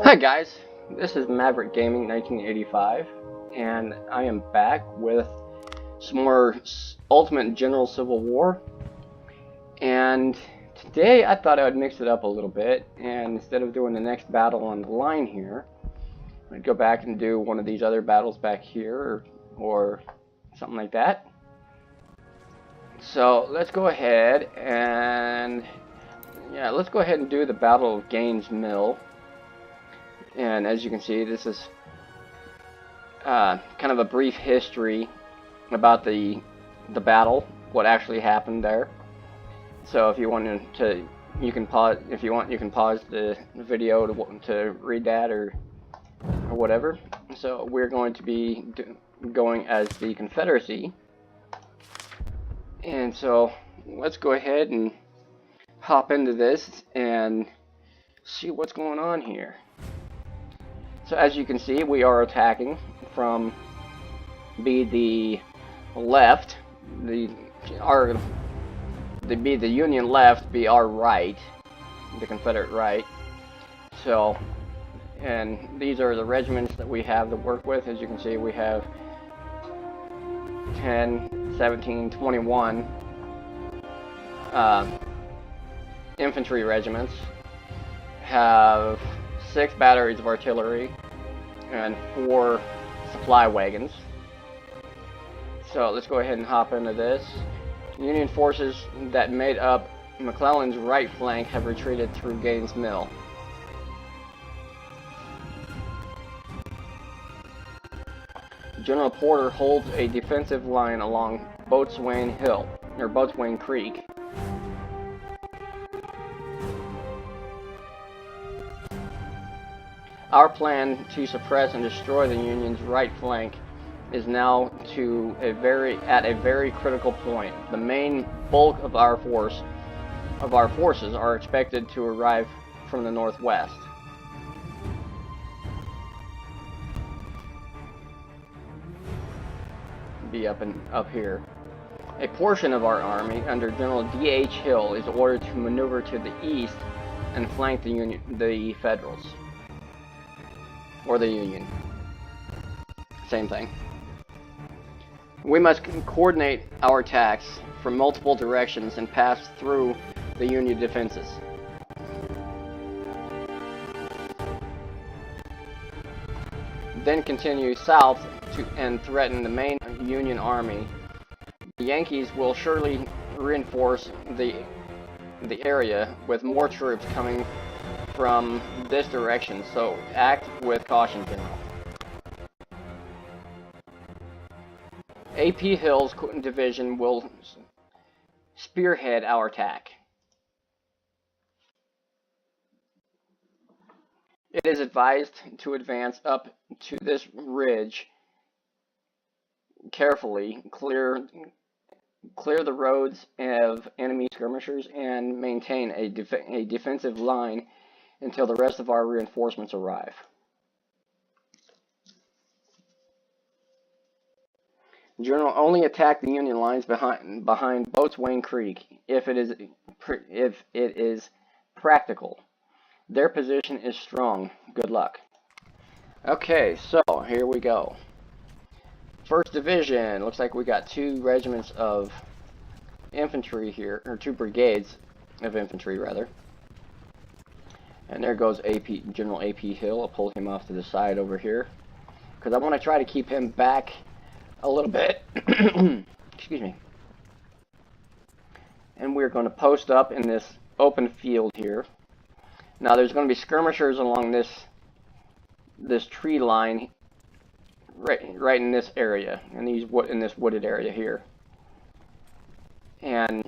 Hi guys, this is Maverick Gaming 1985, and I am back with some more Ultimate General Civil War. And today I thought I would mix it up a little bit, and instead of doing the next battle on the line here, I'd go back and do one of these other battles back here, or something like that. So let's go ahead and do the Battle of Gaines Mill. And as you can see, this is kind of a brief history about the battle, what actually happened there. So if you want to, you can pause. If you want, you can pause the video to read that or whatever. So we're going to be going as the Confederacy, and so let's go ahead and hop into this and see what's going on here. So as you can see, we are attacking from the left, the Union left, be our right, the Confederate right. So, and these are the regiments that we have to work with. As you can see, we have 10, 17, 21 infantry regiments, have 6 batteries of artillery, and 4 supply wagons. So let's go ahead and hop into this. Union forces that made up McClellan's right flank have retreated through Gaines Mill. General Porter holds a defensive line along Boatswain Hill, or Boatswain Creek. Our plan to suppress and destroy the Union's right flank is now at a very critical point. The main bulk of our forces are expected to arrive from the northwest. Be up here. A portion of our army under General D.H. Hill is ordered to maneuver to the east and flank the Federals. Or the Union. Same thing. We must coordinate our attacks from multiple directions and pass through the Union defenses. Then continue south and threaten the main Union army. The Yankees will surely reinforce the area with more troops coming from this direction, so act with caution, General. A.P. Hill's division will spearhead our attack. It is advised to advance up to this ridge carefully, clear the roads of enemy skirmishers, and maintain a defensive line until the rest of our reinforcements arrive. General, only attack the Union lines behind Boatswain Creek if it is practical. Their position is strong. Good luck. Okay, so here we go. 1st Division. Looks like we got 2 regiments of infantry here, or 2 brigades of infantry rather. And there goes General A.P. Hill. I'll pull him off to the side over here, because I want to try to keep him back a little bit. Excuse me. And we're going to post up in this open field here. Now there's going to be skirmishers along this tree line, right in this area, in this wooded area here. And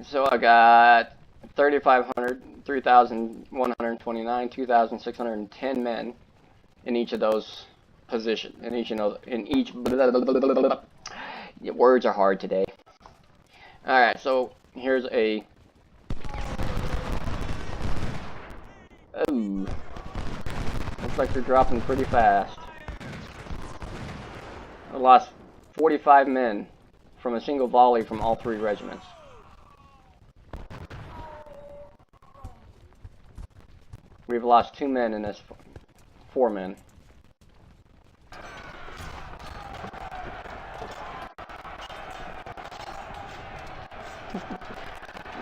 so I got 3,500, 3,129, 2,610 men in each of those positions. Words are hard today. All right, so here's a. Oh, looks like they're dropping pretty fast. I lost 45 men from a single volley from all 3 regiments. We've lost 2 men in this. 4 men.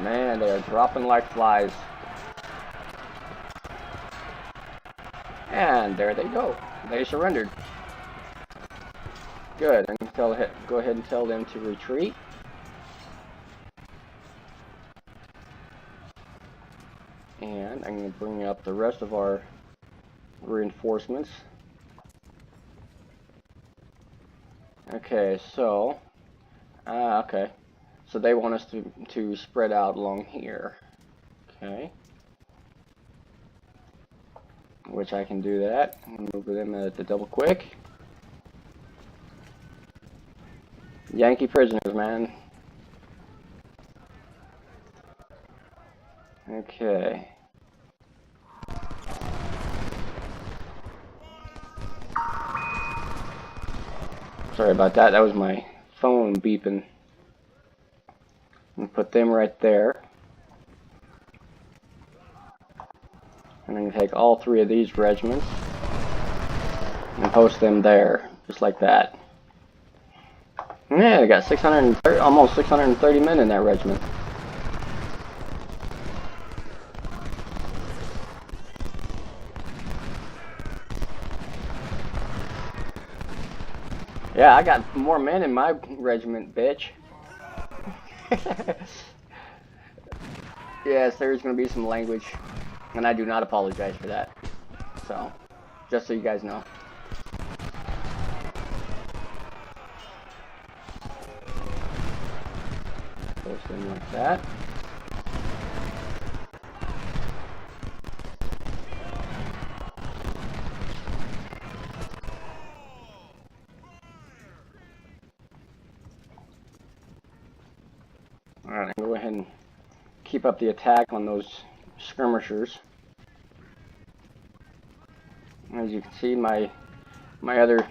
Man, they are dropping like flies. And there they go. They surrendered. Good. I can go ahead and tell them to retreat. And I'm going to bring up the rest of our reinforcements. Okay, so okay. So they want us to spread out along here. Okay. Which I can do that. I'm going to move them at the double quick. Yankee prisoners, man. Okay. Sorry about that. That was my phone beeping. And put them right there. And I'm going to take all 3 of these regiments and post them there, just like that. Yeah, I got almost 630 men in that regiment. Yeah, I got more men in my regiment, bitch. Yes, there's going to be some language, and I do not apologize for that. So, just so you guys know. Post them like that. Alright, go ahead and keep up the attack on those skirmishers. As you can see, my other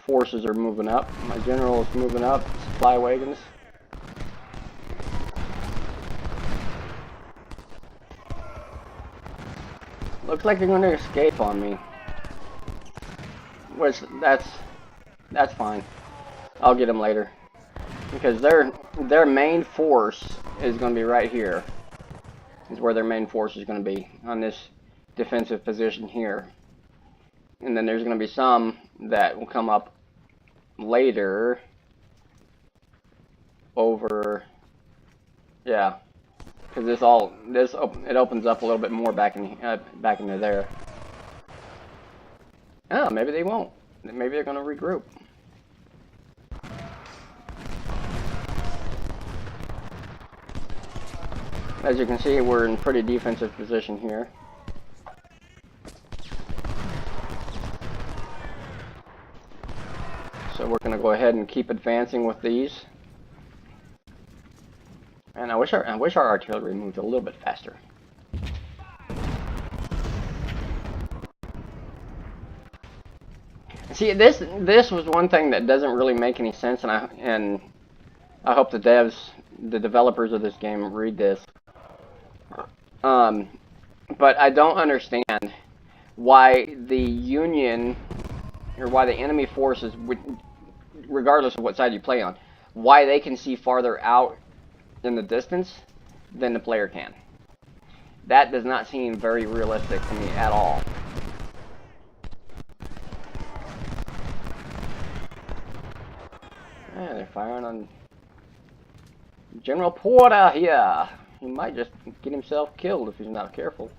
forces are moving up. My general is moving up. Supply wagons. Looks like they're going to escape on me. Which, that's fine. I'll get them later. Because their main force is going to be right here. Is where their main force is going to be. On this defensive position here. And then there's going to be some that will come up later. Over... Yeah. Because it opens up a little bit more back into there. Oh, maybe they won't. Maybe they're going to regroup. As you can see, we're in pretty defensive position here. So we're going to go ahead and keep advancing with these. And I wish our artillery moved a little bit faster. See, this was one thing that doesn't really make any sense, and I hope the developers of this game read this. But I don't understand why the Union, or why the enemy forces, regardless of what side you play on, why they can see farther out in the distance than the player can. That does not seem very realistic to me at all. Yeah, they're firing on General Porter here. He might just get himself killed if he's not careful.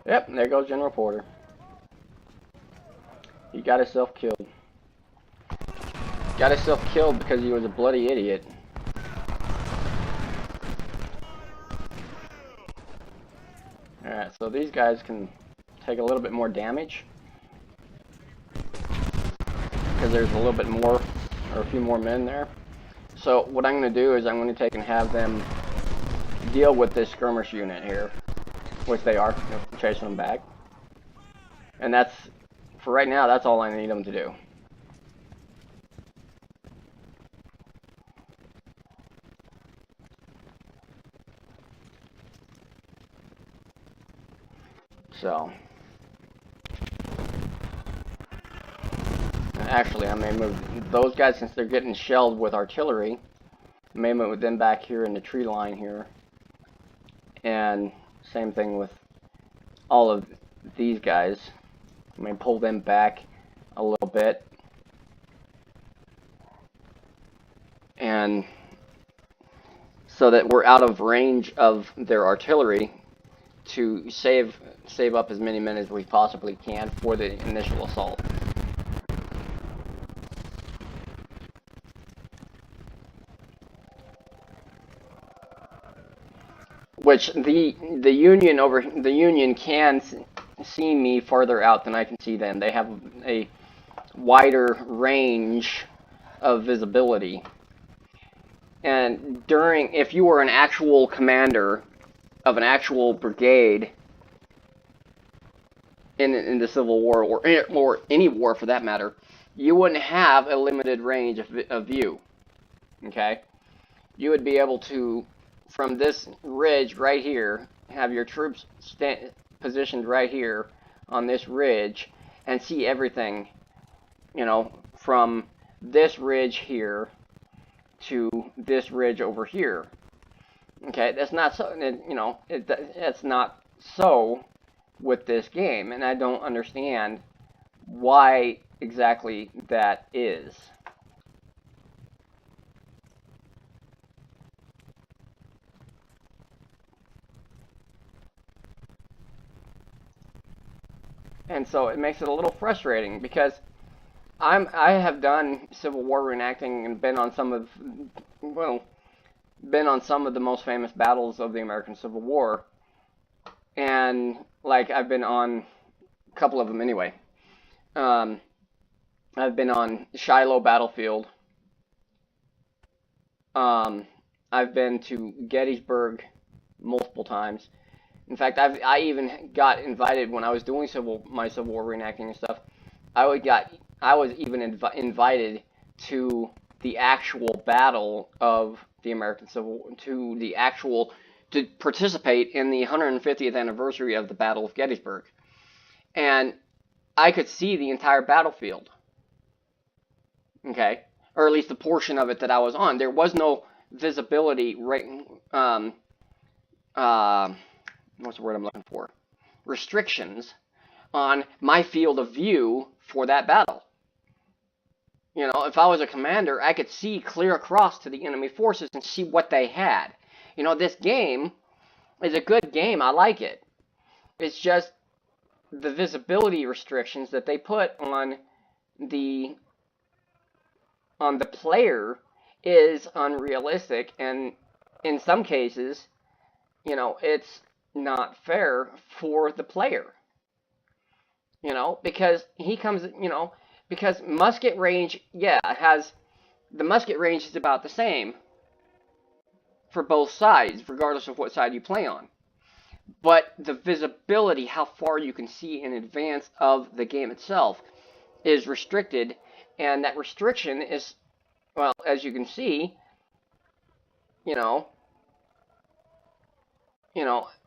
Yep, there goes General Porter. He got himself killed. Got himself killed because he was a bloody idiot. Alright, so these guys can take a little bit more damage. Because there's a little bit more, or a few more men there. So what I'm going to do is I'm going to take and have them deal with this skirmish unit here. Which they are, chasing them back. And that's for right now, that's all I need them to do. So, and actually, I may move those guys, since they're getting shelled with artillery, I may move them back here in the tree line here. And same thing with all of these guys. I may pull them back a little bit. And so that we're out of range of their artillery, to save up as many men as we possibly can for the initial assault. Which the Union can see me farther out than I can see them. They have a wider range of visibility. And if you were an actual commander of an actual brigade in the Civil War, or any war for that matter, you wouldn't have a limited range of view. Okay? You would be able to, from this ridge right here, have your troops positioned right here on this ridge and see everything, you know, from this ridge here to this ridge over here. Okay, that's not so, you know, it's not so with this game, and I don't understand why exactly that is. And so it makes it a little frustrating, because I have done Civil War reenacting and been on some of the most famous battles of the American Civil War, and like I've been on a couple of them anyway. I've been on Shiloh battlefield. I've been to Gettysburg multiple times. In fact, I even got invited when I was doing my Civil War reenacting and stuff. I was even invited to the actual battle of the American Civil War, to participate in the 150th anniversary of the Battle of Gettysburg. And I could see the entire battlefield. Okay? Or at least the portion of it that I was on. There was no visibility, right? What's the word I'm looking for? Restrictions on my field of view for that battle. You know, if I was a commander, I could see clear across to the enemy forces and see what they had. You know, this game is a good game. I like it. It's just the visibility restrictions that they put on the player is unrealistic, and in some cases, you know, it's not fair for the player. You know, because he comes, you know, because musket range, yeah, the musket range is about the same for both sides, regardless of what side you play on. But the visibility, how far you can see in advance of the game itself, is restricted, and that restriction is, well, as you can see, you know,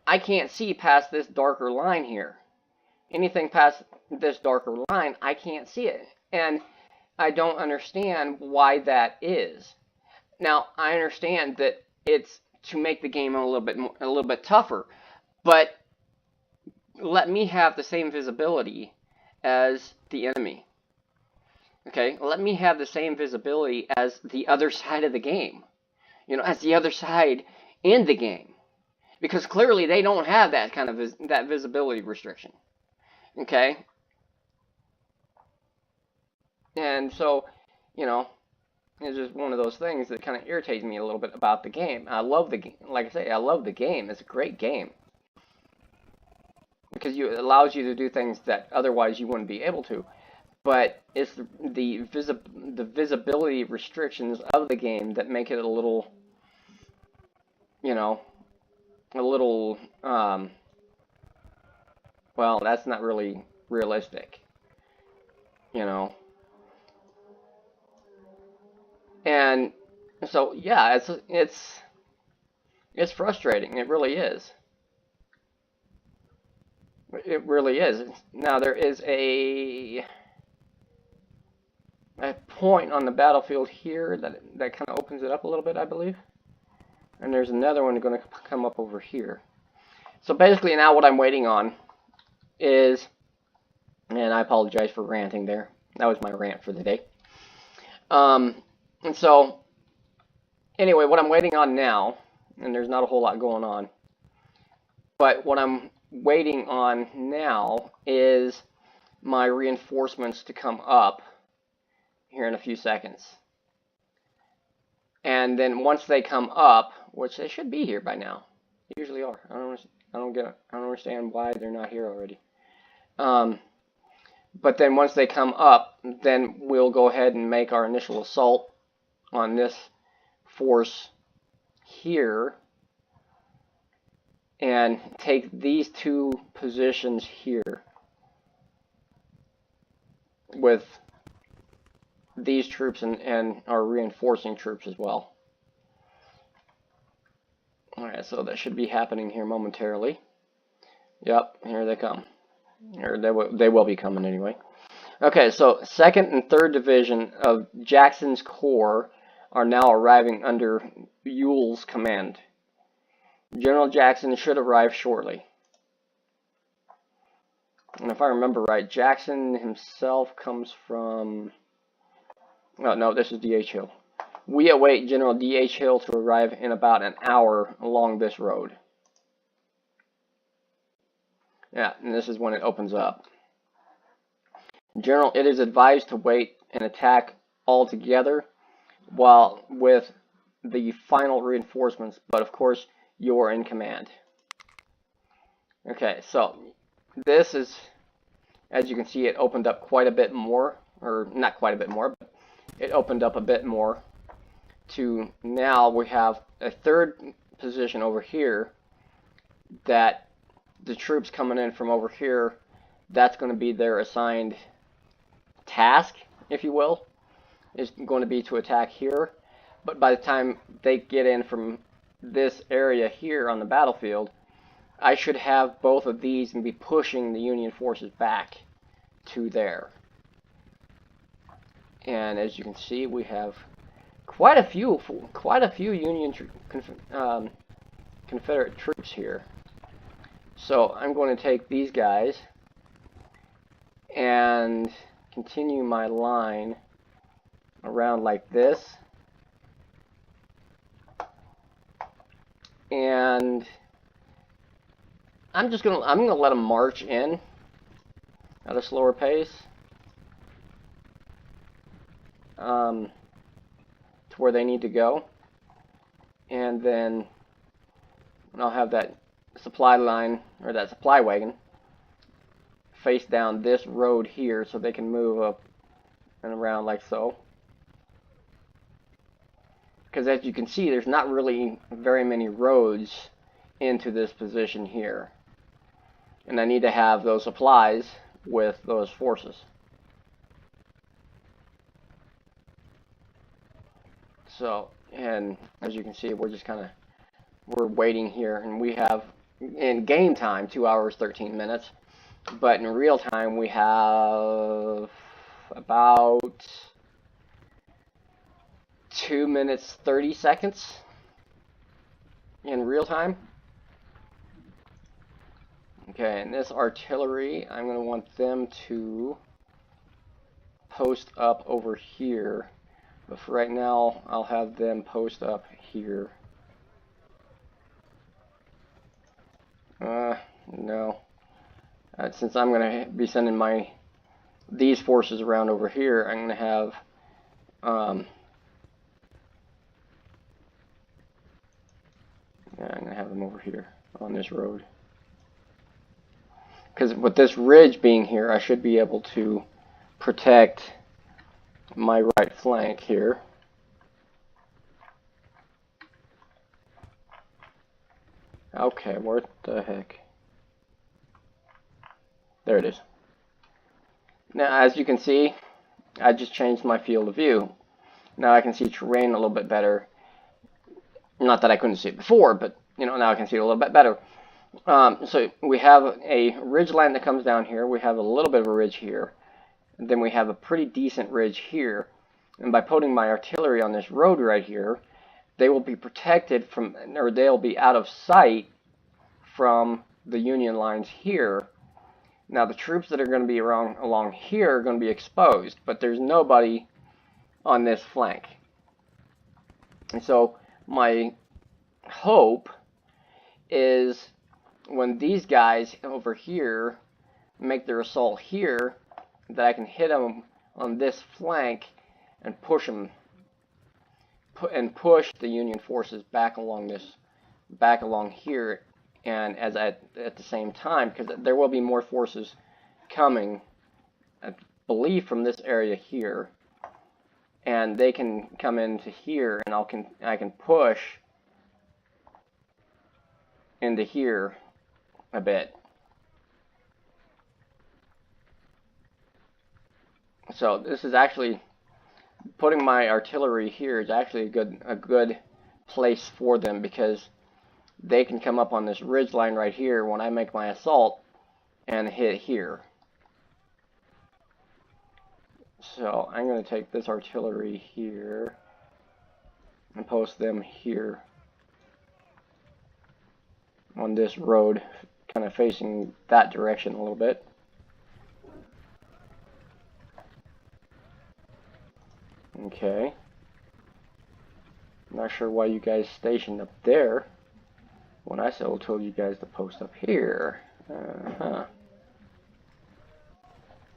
I can't see past this darker line here. Anything past this darker line, I can't see it. And I don't understand why that is. Now, I understand that it's to make the game a little bit tougher, but let me have the same visibility as the enemy. Okay, let me have the same visibility as the other side of the game. You know, as the other side in the game, because clearly they don't have that kind of that visibility restriction. Okay, and so, you know, it's just one of those things that kind of irritates me a little bit about the game. I love the game. Like I say, I love the game. It's a great game, because it allows you to do things that otherwise you wouldn't be able to. But it's the visibility restrictions of the game that make it a little, you know, well, that's not really realistic. you know. And so yeah, it's frustrating. It really is. It really is. Now there is a point on the battlefield here that kind of opens it up a little bit, I believe. And there's another one going to come up over here. So basically now what I'm waiting on is, and I apologize for ranting there. That was my rant for the day. And so anyway, what I'm waiting on now, and there's not a whole lot going on, but what I'm waiting on now is my reinforcements to come up here in a few seconds. And then once they come up, which they should be here by now, they usually are. I don't understand why they're not here already. But then once they come up, then we'll go ahead and make our initial assault on this force here and take these two positions here with these troops and our reinforcing troops as well. Alright, so that should be happening here momentarily. Yep, here they come. Or they will be coming anyway. Okay, so 2nd and 3rd Division of Jackson's Corps are now arriving under Ewell's command. General Jackson should arrive shortly. And if I remember right, Jackson himself comes from... Oh, no, this is D.H. Hill. We await General D.H. Hill to arrive in about an hour along this road. Yeah, and this is when it opens up. General, it is advised to wait and attack all together while with the final reinforcements, but of course, you're in command. Okay, so this is, as you can see, it opened up quite a bit more, or not quite a bit more, but it opened up a bit more to now we have a 3rd position over here that the troops coming in from over here, that's going to be their assigned task, if you will, is going to be to attack here. But by the time they get in from this area here on the battlefield, I should have both of these and be pushing the Union forces back to there. And as you can see, we have quite a few Union Confederate troops here. So I'm going to take these guys and continue my line around like this. And I'm gonna let them march in at a slower pace. To where they need to go, and then I'll have that supply line, or that supply wagon, face down this road here so they can move up and around like so. Because as you can see, there's not really very many roads into this position here, and I need to have those supplies with those forces. So, and as you can see, we're waiting here, and we have, in game time, 2 hours, 13 minutes, but in real time, we have about 2 minutes, 30 seconds in real time. Okay, and this artillery, I'm going to want them to post up over here. But for right now, I'll have them post up here. No. Since I'm going to be sending these forces around over here, I'm going to have I'm going to have them over here on this road. Because with this ridge being here, I should be able to protect my right flank here. Okay, what the heck? There it is. Now, as you can see, I just changed my field of view. Now I can see terrain a little bit better. Not that I couldn't see it before, but now I can see it a little bit better. So we have a ridge line that comes down here. We have a little bit of a ridge here. And then we have a pretty decent ridge here. And by putting my artillery on this road right here, they will be protected from, or they'll be out of sight from the Union lines here. Now the troops that are going to be along here are going to be exposed, but there's nobody on this flank. And so my hope is when these guys over here make their assault here, that I can hit them on this flank and push them, push the Union forces back along here, and at the same time, because there will be more forces coming, I believe, from this area here, and they can come into here, and I can push into here a bit. So this is actually, putting my artillery here is actually a good place for them, because they can come up on this ridge line right here when I make my assault and hit here. So I'm going to take this artillery here and post them here on this road, kind of facing that direction a little bit. Okay. Not sure why you guys stationed up there when I told you guys to post up here.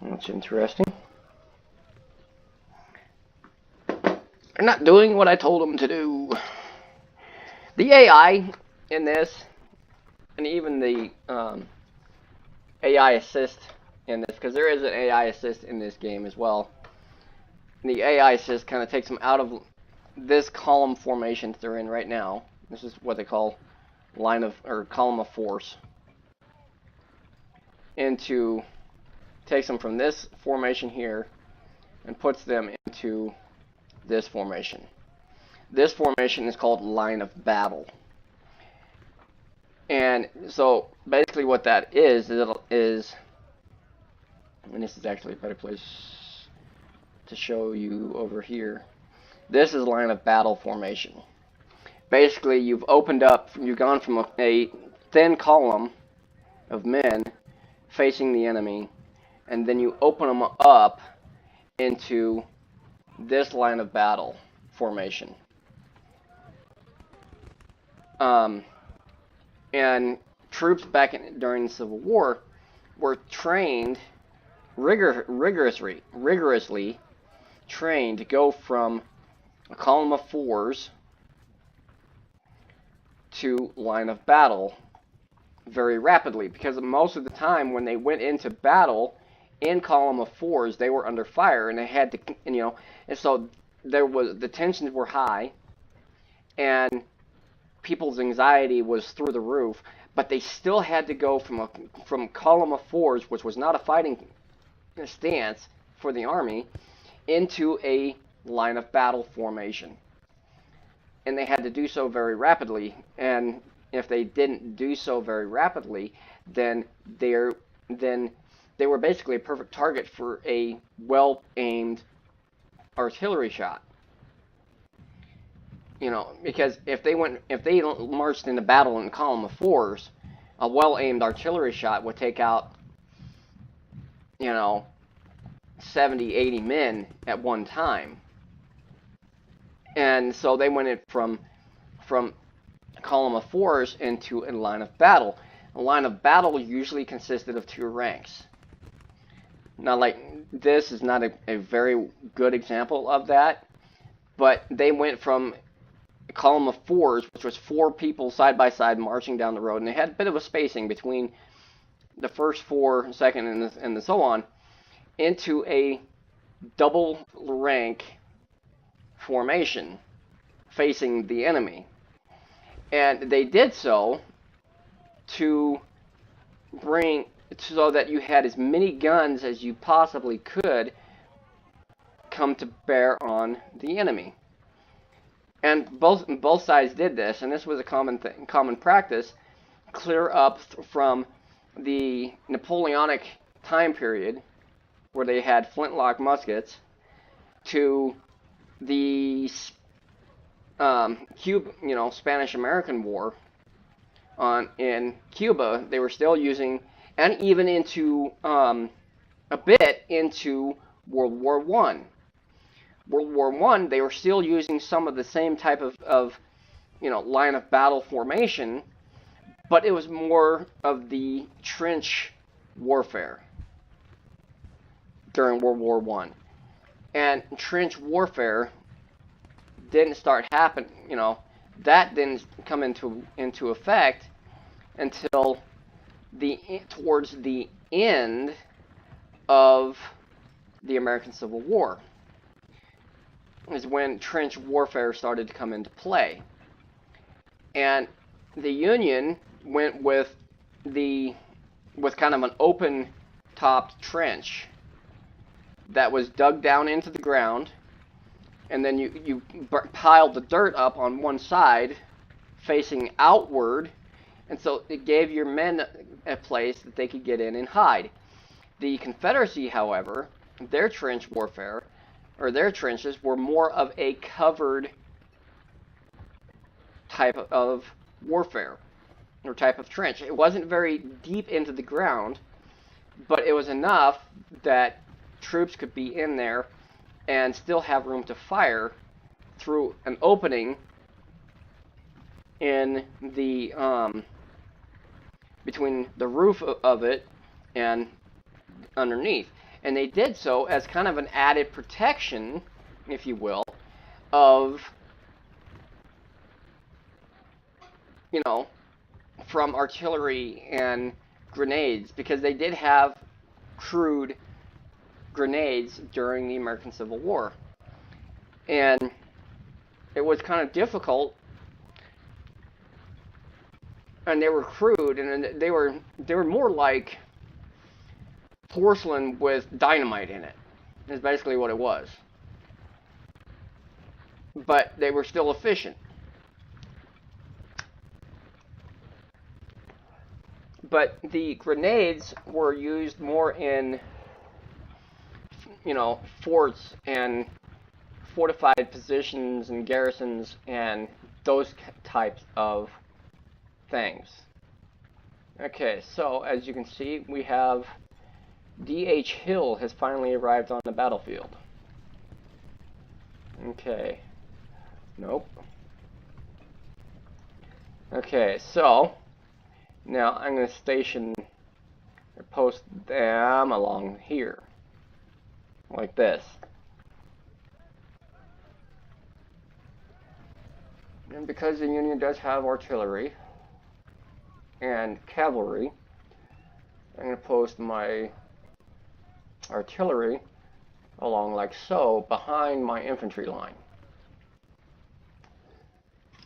That's interesting. They're not doing what I told them to do. The AI in this, and even the AI assist in this, because there is an AI assist in this game as well. And the AI assist kind of takes them out of this column formation that they're in right now. This is what they call column of force. Takes them from this formation here and puts them into this formation. This formation is called line of battle. And so basically what that is, and this is actually a better place to show you over here. This is line of battle formation. Basically, you've gone from a thin column of men facing the enemy, and then you open them up into this line of battle formation. And troops during the Civil War were trained rigorously trained to go from a column of fours to line of battle very rapidly, because most of the time when they went into battle in column of fours, they were under fire, and they had to, and so the tensions were high, and people's anxiety was through the roof, but they still had to go from column of fours, which was not a fighting stance for the army, into a line of battle formation. And they had to do so very rapidly, and if they didn't do so very rapidly, then they were basically a perfect target for a well-aimed artillery shot. Because if they marched into battle in column of fours, a well-aimed artillery shot would take out 70, 80 men at one time. And so they went in from a column of fours into a line of battle. A line of battle usually consisted of two ranks. Now, this is not a very good example of that, but they went from a column of fours, which was 4 people side by side marching down the road, and they had a bit of a spacing between the first 4, second, and so on, into a double rank formation facing the enemy. And they did so so that you had as many guns as you possibly could come to bear on the enemy. And both sides did this, and this was a common practice, clear up from the Napoleonic time period, where they had flintlock muskets, to the Spanish-American War in Cuba. They were still using, and even into a bit into World War I. World War I, they were still using some of the same type of line of battle formation, but it was more of the trench warfare during World War I. And trench warfare didn't start happening, that didn't come into effect until towards the end of the American Civil War, is when trench warfare started to come into play. And the Union went with kind of an open topped trench that was dug down into the ground, and then you piled the dirt up on one side facing outward, and so it gave your men a place that they could get in and hide. The Confederacy, however, their trench warfare, or their trenches, were more of a covered type of warfare, or type of trench. It wasn't very deep into the ground, but it was enough that troops could be in there and still have room to fire through an opening in the between the roof of it and underneath. And they did so as kind of an added protection, if you will, of from artillery and grenades, because they did have crude grenades during the American Civil War, and it was kind of difficult, and they were crude, and they were more like porcelain with dynamite in it, is basically what it was, but they were still efficient. But the grenades were used more in forts and fortified positions and garrisons and those types of things. Okay, so as you can see, we have D.H. Hill has finally arrived on the battlefield. Okay. Nope. Okay, so now I'm going to station or post them along here, like this. And because the Union does have artillery and cavalry, I'm going to post my artillery along like so behind my infantry line.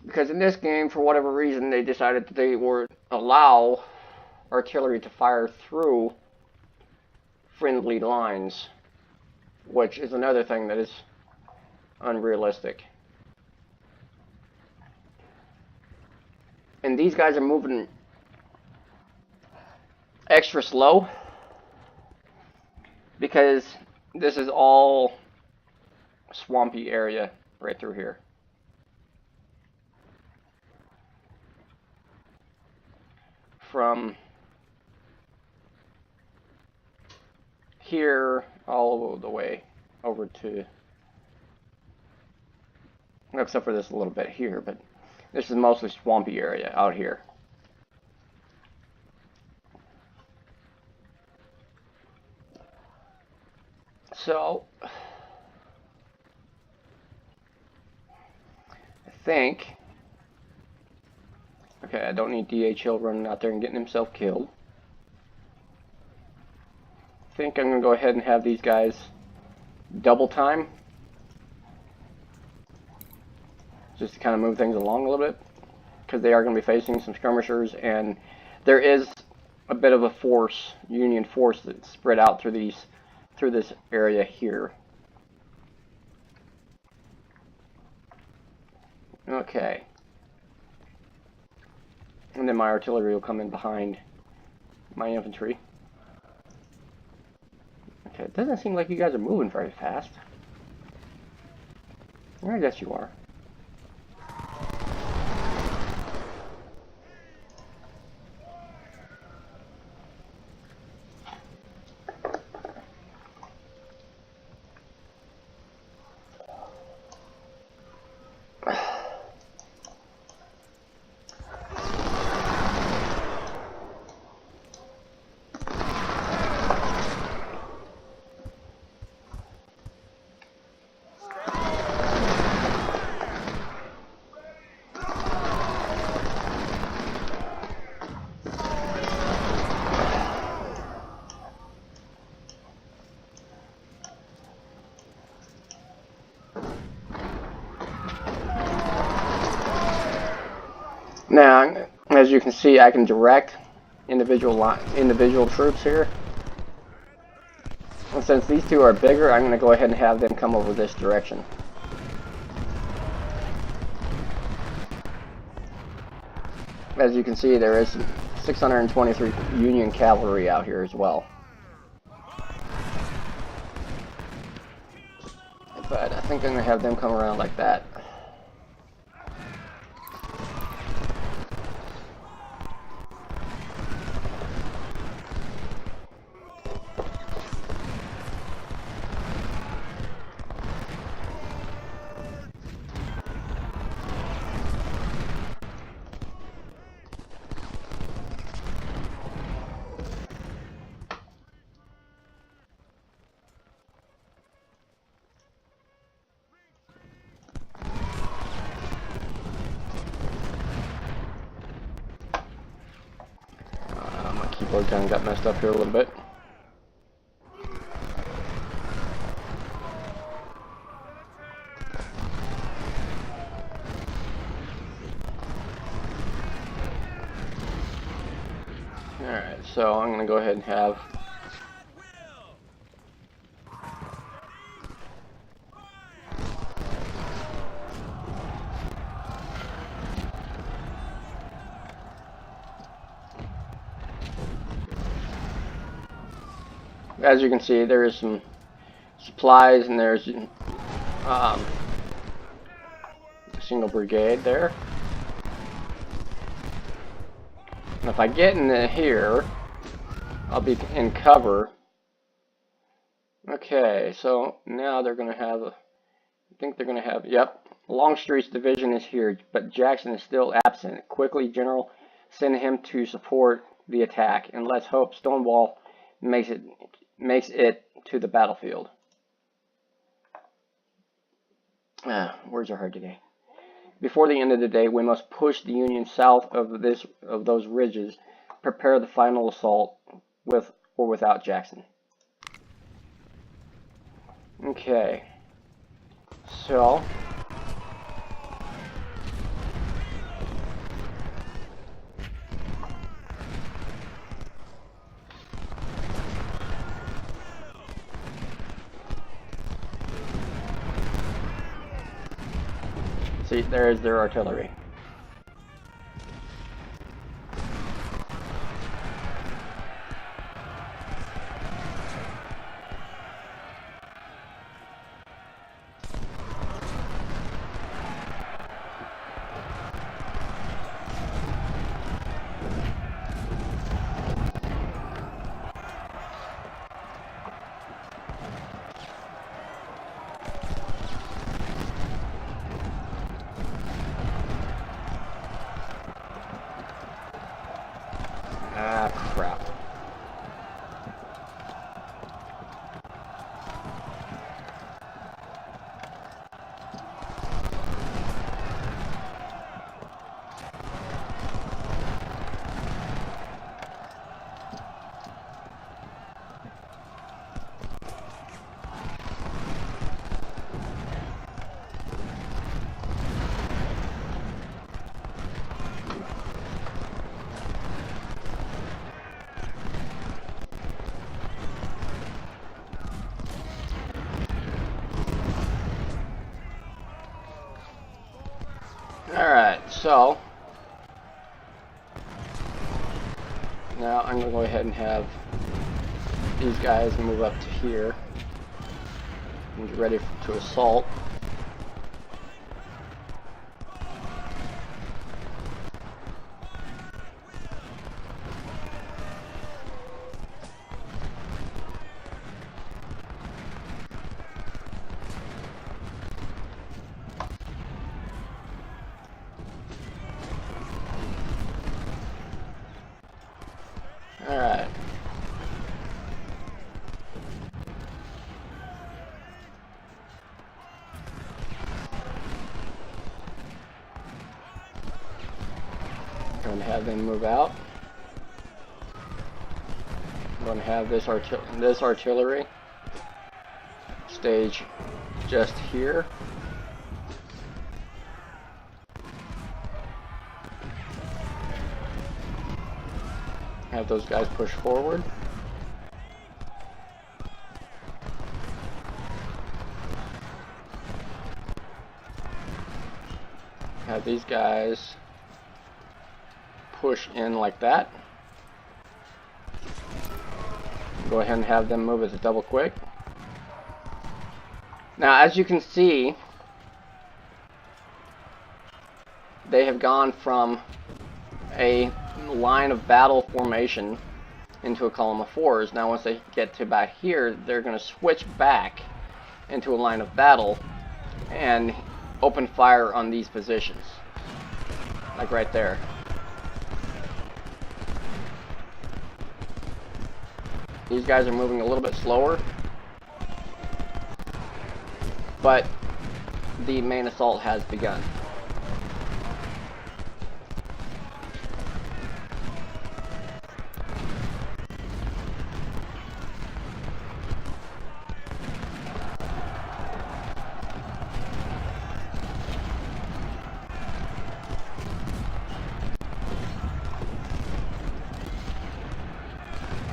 Because in this game, for whatever reason, they decided that they would allow artillery to fire through friendly lines, which is another thing that is unrealistic. And these guys are moving extra slow because this is all swampy area right through here. From here all the way over to, except for this a little bit here, but this is mostly swampy area out here. So I think, okay, I don't need D.H. Hill running out there and getting himself killed. I think I'm going to go ahead and have these guys double time, just to kind of move things along a little bit, because they are going to be facing some skirmishers, and there is a bit of a force, Union force, that's spread out through this area here. Okay. And then my artillery will come in behind my infantry. Okay, it doesn't seem like you guys are moving very fast. I guess you are. Now, as you can see, I can direct individual troops here. And since these two are bigger, I'm going to go ahead and have them come over this direction. As you can see, there is 623 Union cavalry out here as well. But I think I'm going to have them come around like that. Keyboard kind of got messed up here a little bit. Alright, so I'm going to go ahead and have as you can see, there is some supplies, and there's a single brigade there. And if I get in here, I'll be in cover. Okay, so now they're going to have, I think they're going to have, yep, Longstreet's division is here, but Jackson is still absent. Quickly, General, send him to support the attack, and let's hope Stonewall makes it to the battlefield. Words are hard today. Before the end of the day, we must push the Union south of those ridges, prepare the final assault with or without Jackson. Okay. So see, there is their artillery. So now I'm going to go ahead and have these guys move up to here and get ready to assault. Alright. Going to have them move out. I'm going to have this artillery stage just here. Have those guys push forward. Have these guys push in like that. Go ahead and have them move as a double quick. Now, as you can see, they have gone from a line of battle formation into a column of fours. Now once they get to back here, they're going to switch back into a line of battle and open fire on these positions, like right there. These guys are moving a little bit slower, but the main assault has begun.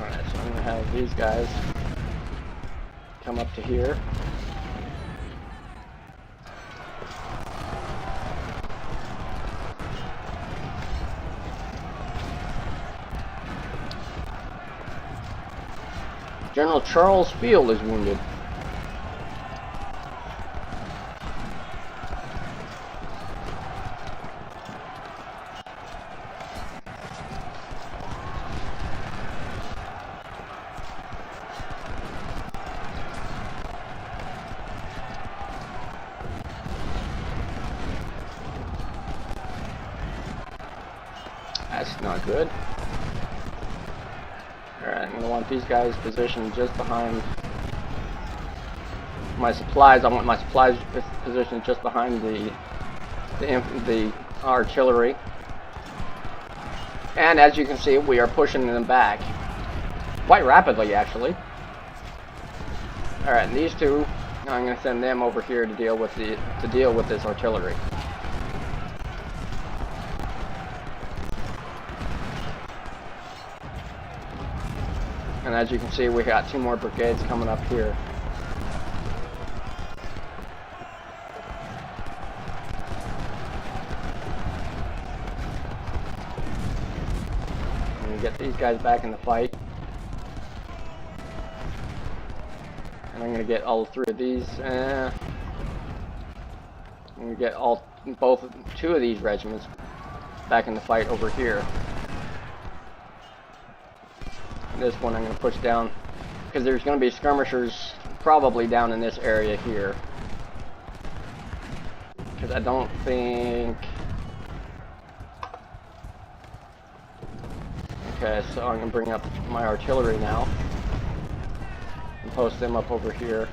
Alright, so I'm going to have these guys come up to here. General Charles Field is wounded. That's not good. Alright, I'm going to want these guys positioned just behind my supplies. I want my supplies positioned just behind the artillery. And as you can see, we are pushing them back quite rapidly, actually. Alright, and these two, I'm going to send them over here to deal with this artillery. And as you can see, we got 2 more brigades coming up here. And we get these guys back in the fight. And I'm going to get all 3 of these. I'm going to get both 2 of these regiments back in the fight over here. This one I'm going to push down because there's going to be skirmishers probably down in this area here, because I don't think... Okay, so I'm going to bring up my artillery now and post them up over here.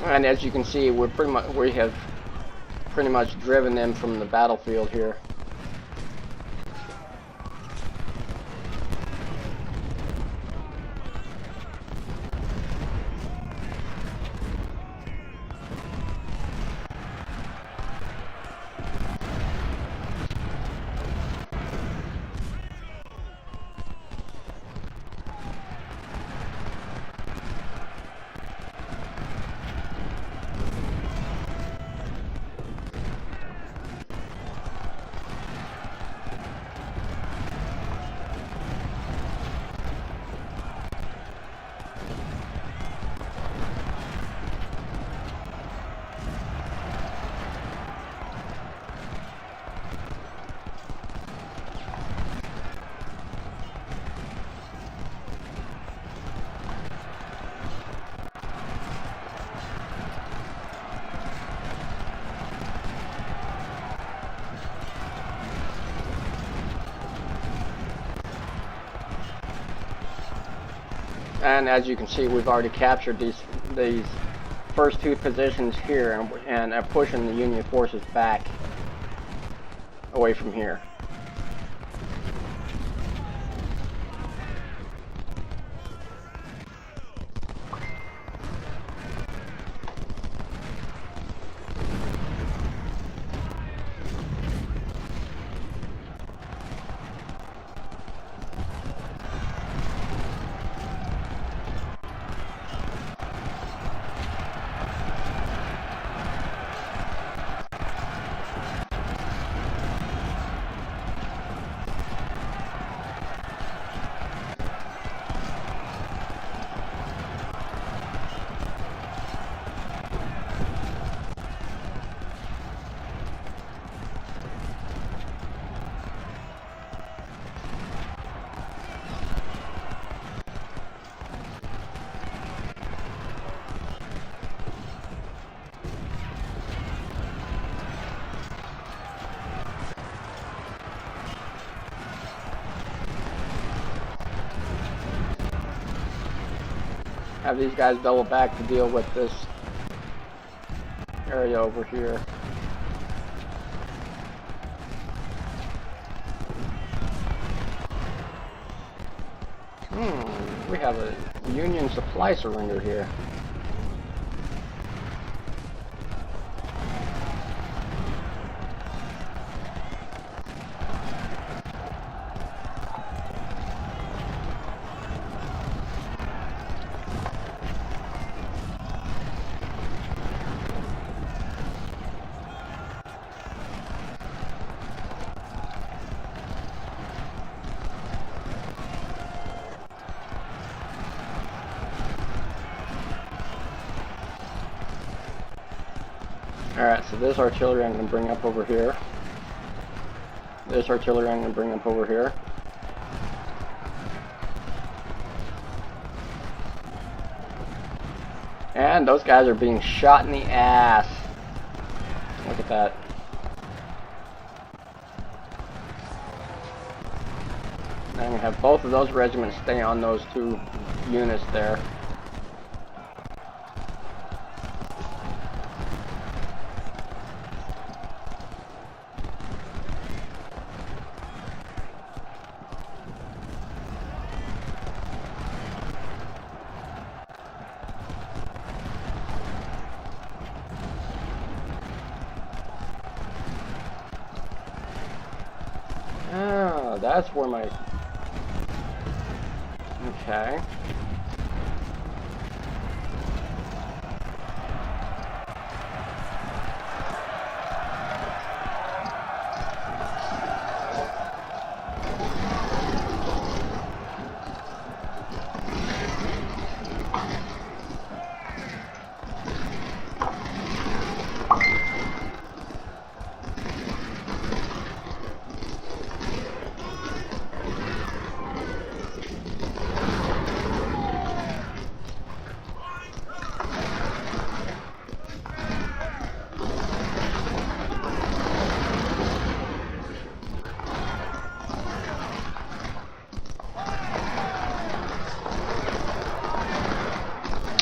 And as you can see, we have pretty much driven them from the battlefield here. And as you can see, we've already captured these first two positions here, and are pushing the Union forces back away from here. Have these guys double back to deal with this area over here. We have a Union supply surrender here. Alright, so this artillery I'm going to bring up over here. This artillery I'm going to bring up over here. And those guys are being shot in the ass. Look at that. I'm going to have both of those regiments stay on those two units there. Oh, that's where my... Okay.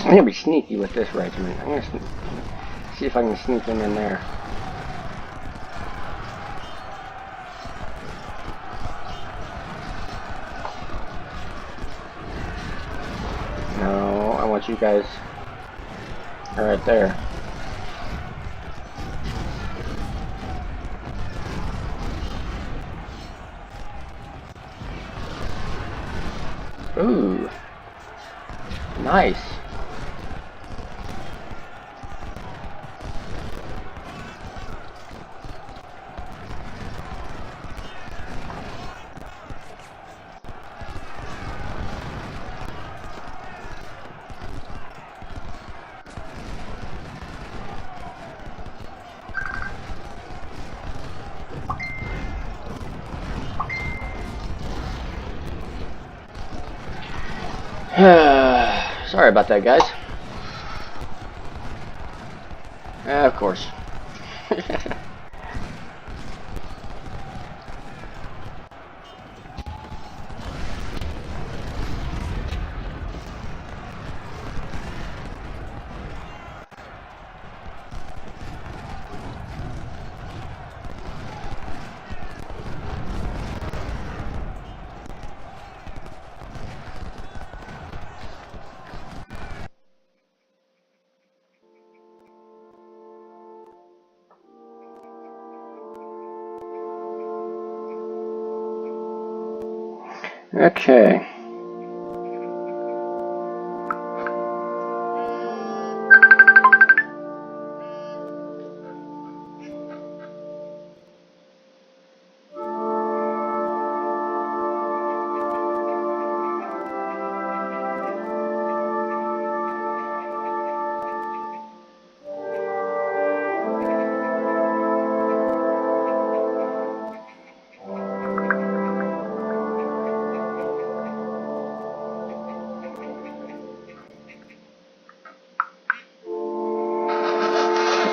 I'm gonna be sneaky with this regiment. I'm gonna see if I can sneak them in there. No, I want you guys right there. Ooh, nice. Sorry about that, guys. Of course. Okay.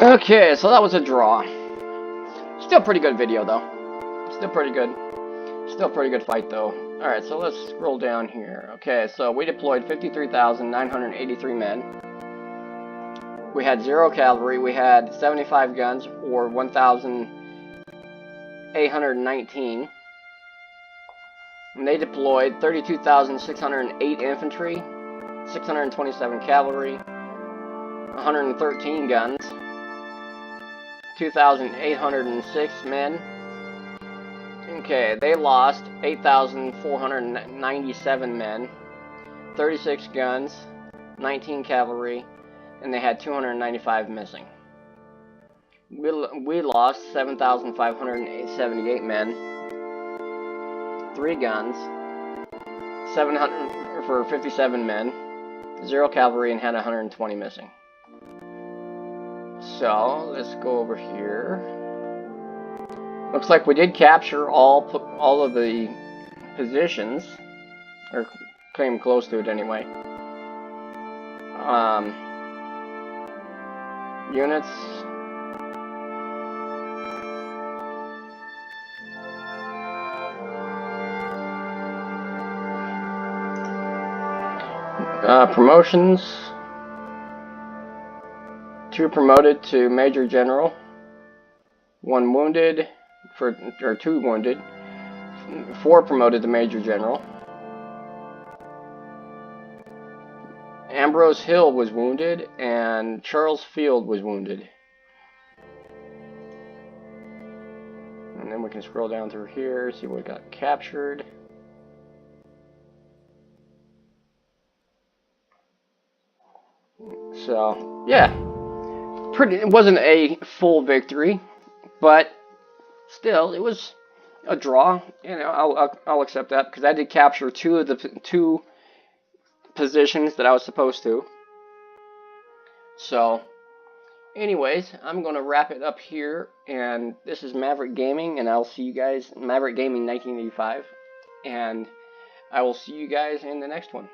Okay, so that was a draw. Still pretty good video though. Still pretty good. Still pretty good fight though. Alright, so let's scroll down here. Okay, so we deployed 53,983 men. We had 0 cavalry. We had 75 guns, or 1,819. And they deployed 32,608 infantry, 627 cavalry, 113 guns, 2,806 men. Okay, they lost 8,497 men, 36 guns, 19 cavalry, and they had 295 missing. We lost 7,578 men, 3 guns, 700 for 57 men, 0 cavalry, and had 120 missing. So let's go over here. Looks like we did capture all of the positions, or came close to it anyway. Units. Promotions. 2 promoted to Major General. 1 wounded, or 2 wounded. 4 promoted to Major General. Ambrose Hill was wounded, and Charles Field was wounded. And then we can scroll down through here, see what got captured. So, yeah. It wasn't a full victory, but still, it was a draw. You know, I'll accept that because I did capture 2 of the 2 positions that I was supposed to. So, anyways, I'm gonna wrap it up here, and this is Maverick Gaming, and I'll see you guys, Maverick Gaming 1985, and I will see you guys in the next one.